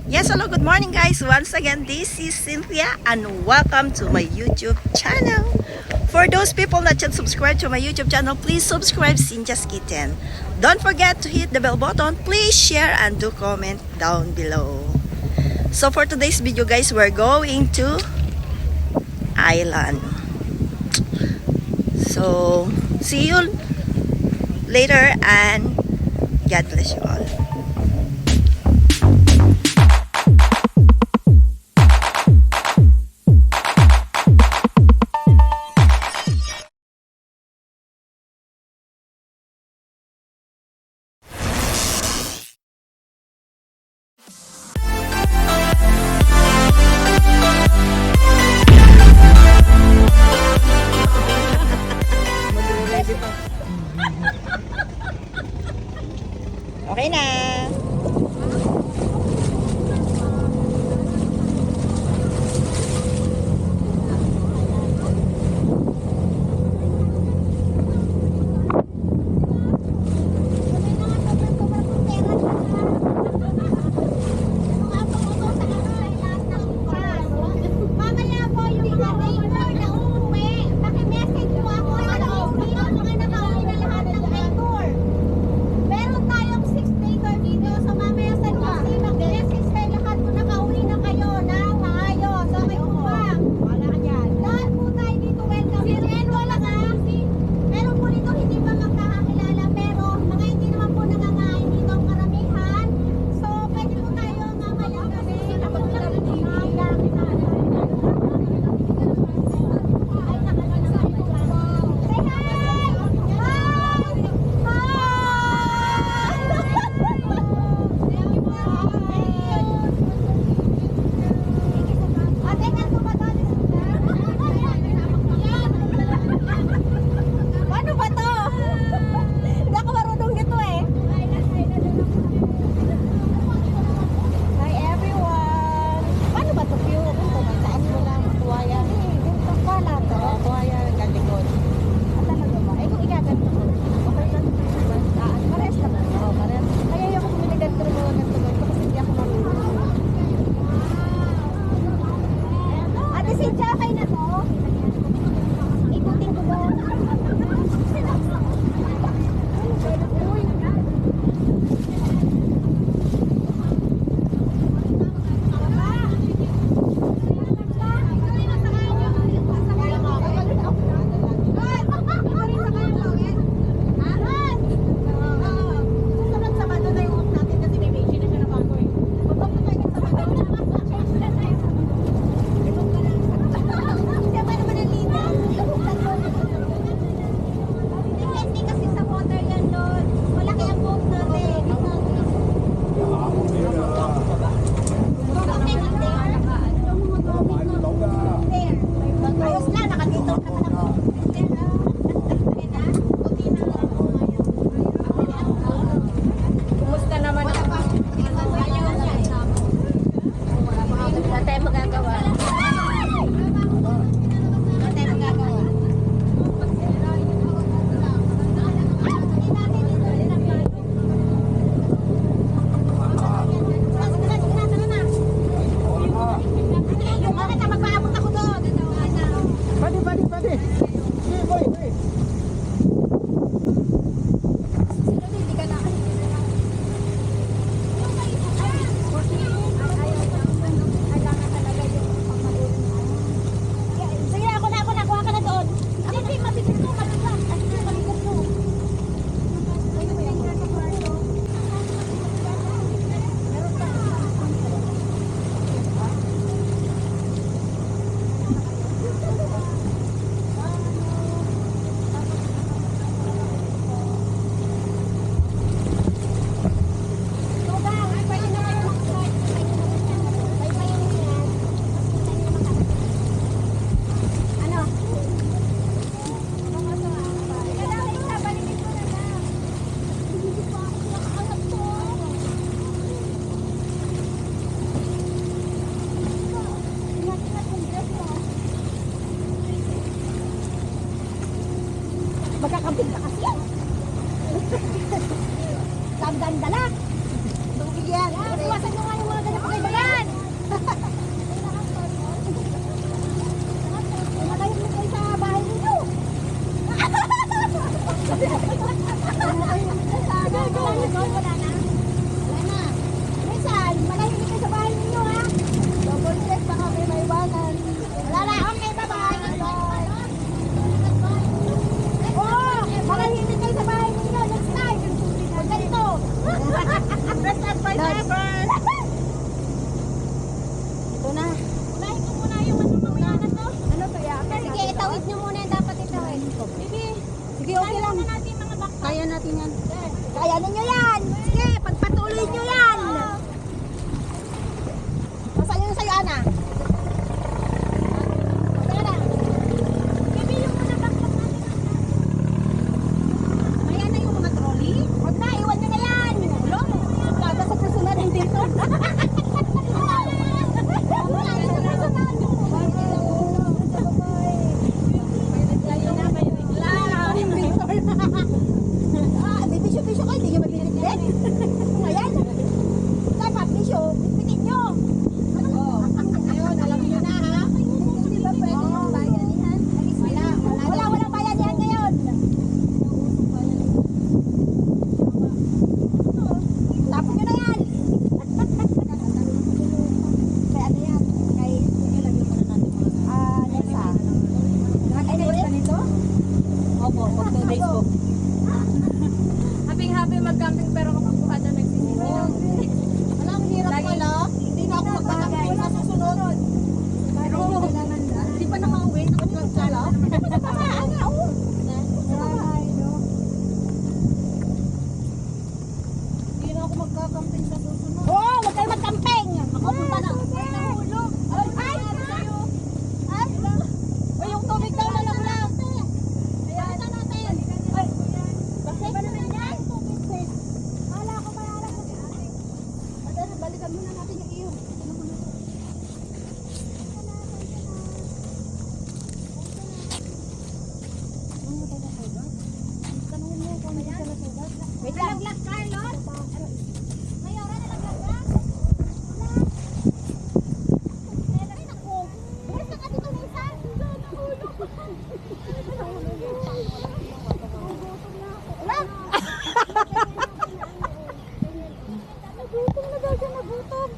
Yes, hello, good morning guys. Once again, this is Cynthia and welcome to my YouTube channel. For those people that yet subscribe to my YouTube channel, please subscribe Cynthia's Kitchen. Don't forget to hit the bell button. Please share and do comment down below. So for today's video guys, we're going to Island. So see you later and God bless you all. Okay na. balikan muna natin yung iyo. May talaglag, Carlos? Mayora, nalaglag ka? Ay, naku. Basta ka dito, Lisa. Wala. Nagutom na daw siya, nagutom.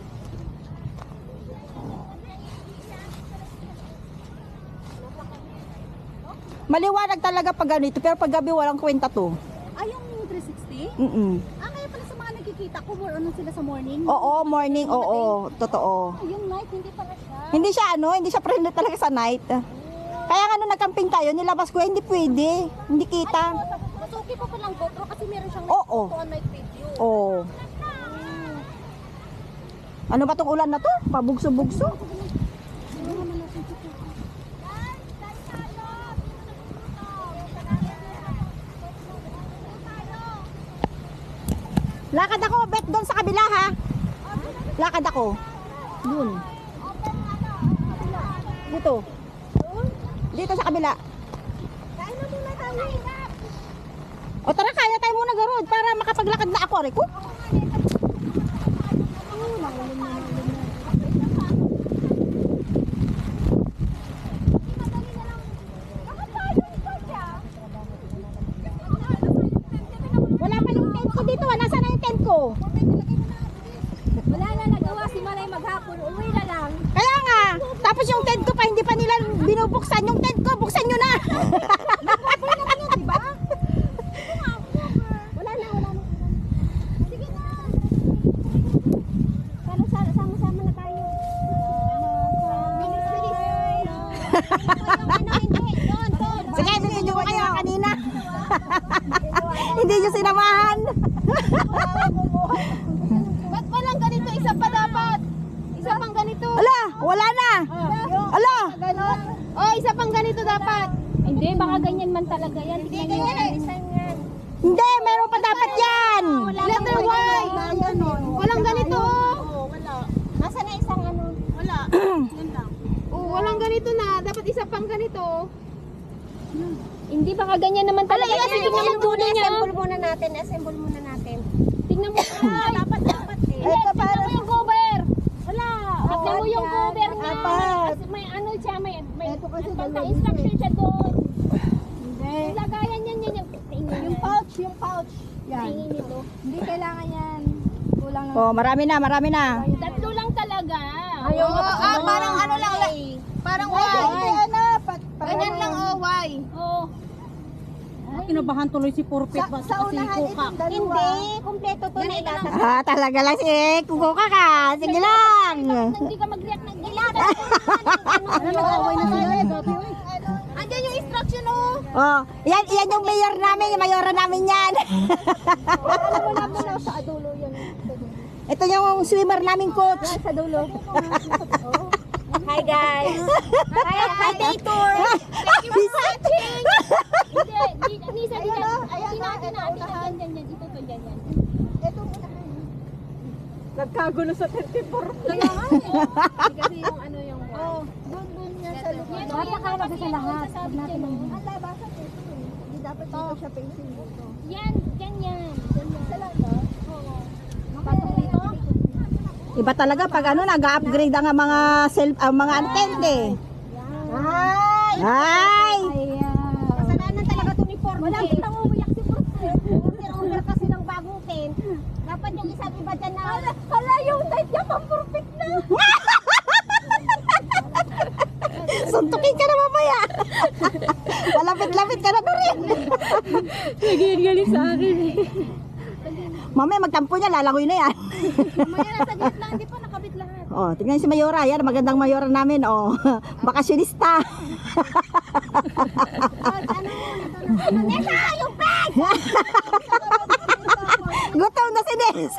Maliwanag talaga pag ganito, pero pag gabi walang kwenta to. Ay, yung 360? Mm-mm. Kaya pala sa mga nakikita ko, more ano sila sa morning? Oo, morning, oo, totoo. Ah, yung night, hindi pala siya. Hindi siya friendly talaga sa night. Kaya nga nung nagcamping tayo, nilabas ko, hindi pwede, hindi kita. Mas okay pa palang GoPro kasi meron siyang Oo. night video. Oo. Ano ba tong ulan na to? Pabugso-bugso. Lakad ako, bet doon sa kabila ha. Lakad ako. Doon. Dito. Dito sa kabila. Kain na muna tayo. O tara, kaya tayo muna garod para makapaglakad na ako. Reko. Wala pa yung tent ko dito. Nasaan na yung tent ko? Wala na nagawa si Malay maghapon. Uwi na lang. Kaya nga. Tapos yung tent ko pa, hindi pa nila binubuksan. Yung tent ko, buksan nyo na. Uwi na lang yun, diba? Wala na. Sige na. Pero sama-sama na tayo. Bilis. Sige, binidyo ko kayo kanina. Hindi nyo sinamahan. Ba't walang ganito? Isa pa dapat. Isa pang ganito. Ala, wala na. Ala. Ganon. Oh, isa pang ganito dapat. Hindi, baka ganyan man talaga yan. Hindi ganyan. Hindi, meron pa dapat yan. Letter Y. Walang ganito. Wala. Nasaan na isang ano? Wala. Yan lang. Oh, walang ganito na. Dapat isa pang ganito. Hindi baka ganyan naman talaga. Assemble muna natin. Tingnan mo. Dapat eh. Ito para mo yung cover. Wala. Tingnan mo yung yan. cover niya. Apat. Kasi may ano siya, may Ito kasi basta dalawa instruction siya doon. Hindi. Lagayan yan. Tingnan Yung pouch. Yan. Tingin nito. Hindi kailangan yan. Kulang lang. Oh, marami na. Tatlo lang talaga. Parang ano lang. Parang Y. Ganyan lang Y. Oh. Kinabahan tuloy si Purpit ba sa unahan kuka. itong dalawa. Hindi, kumpleto to na ilatas. Ah, talaga lang si kukuka ka. Sige lang. Hindi ka mag-react ng Ilatas. Nag-away na sila. Andiyan yung instruction oh. Oh, yan yung mayor namin, yung mayora namin yan. Wala mo na sa dulo yan. Ito yung swimmer naming coach. Sa dulo. Hi guys. Hi day tour. Thank you for watching. Hindi sa diyan. Hindi natin na. Ito to dyan. Ito unahan. Nagkagulo sa 34. Kaya nga. Kasi yung ano yung doon yan sa lupa. Yan, Napakalaga sa lahat. Pag natin ang Ang labasa dito eh. Hindi dapat dito siya facing dito. yan. Ganyan. Sa lang ba? Oo. Mapasok dito? Iba talaga pag ano nag-upgrade ang mga mga tent eh. Hi! Ay! Kasalanan talaga ito ni Ford. Walang kitang umiyak si Ford. Order kasi ng bagong tent. Dapat yung isang iba dyan na... Hala, yung tent niya pang-perfect na. Suntukin ka na mamaya. Malapit-lapit ka na pa rin. Nagagalit sa akin. Mamaya magtampo niya, lalangoy na yan. Mamaya nasa gitna, hindi pa nakabit lahat. Oh, tingnan si Mayora. Yan, magandang Mayora namin. Oh, bakasyonista. Nesa, yung bag! Gutom na si Nes.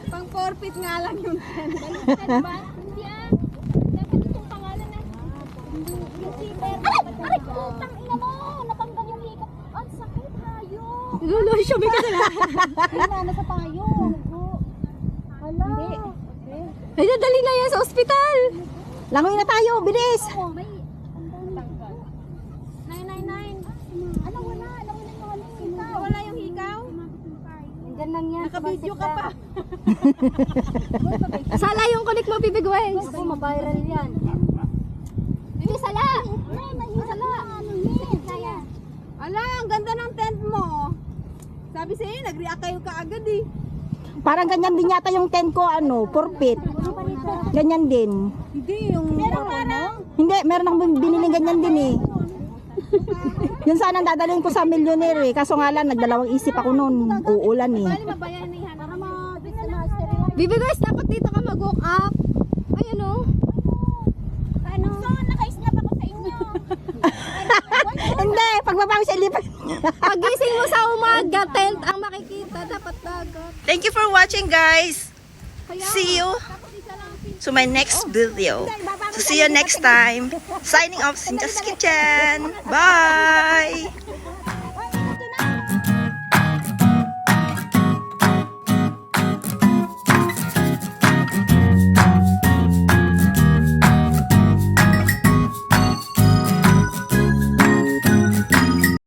Pang-forfeit nga lang yung tent. Baliktad ba? Hindi ah. Dapat itong pangalan na. Yung zipper. Aray ko, utang ina mo. Natanggal yung hikap. Ang sakit, hayop. Lulush. negosyo, may kasalanan. Wala, nasa payong. Hala. Ay, dali na yan sa ospital. Langoy na tayo, bilis. Oh, may... 999. Ano wala? Alam mo na yung hikaw. Wala yung hikaw? Nandyan lang yan. Naka-video ka pa. Sala yung connect mo, Bibi Gwen. Ako, mabiral yan. Bibi, sala! Bibi, sala! Saya. Ala, ang ganda ng tent mo. Sabi sa'yo, nag-react kayo kaagad eh. Parang ganyan din yata yung tent ko, purpit. Ganyan din. Hindi, yung Hindi, meron akong biniling ganyan din eh. Yun sana ang dadalhin ko sa Millionaire eh. Kaso nga lang, nagdalawang isip ako noon. Uulan eh. Mabayanihan. Para Bibi guys, dapat dito ka mag-walk up. Ay, ano? Ano? So, naka-snap ako sa inyo. Hindi, pagbabang siya lipat. Pagising mo sa umaga, tent ang makikita. Dapat dagat. Thank you for watching, guys. See you to my next video. So see you next time. Signing off, Sinjas Kitchen. Bye!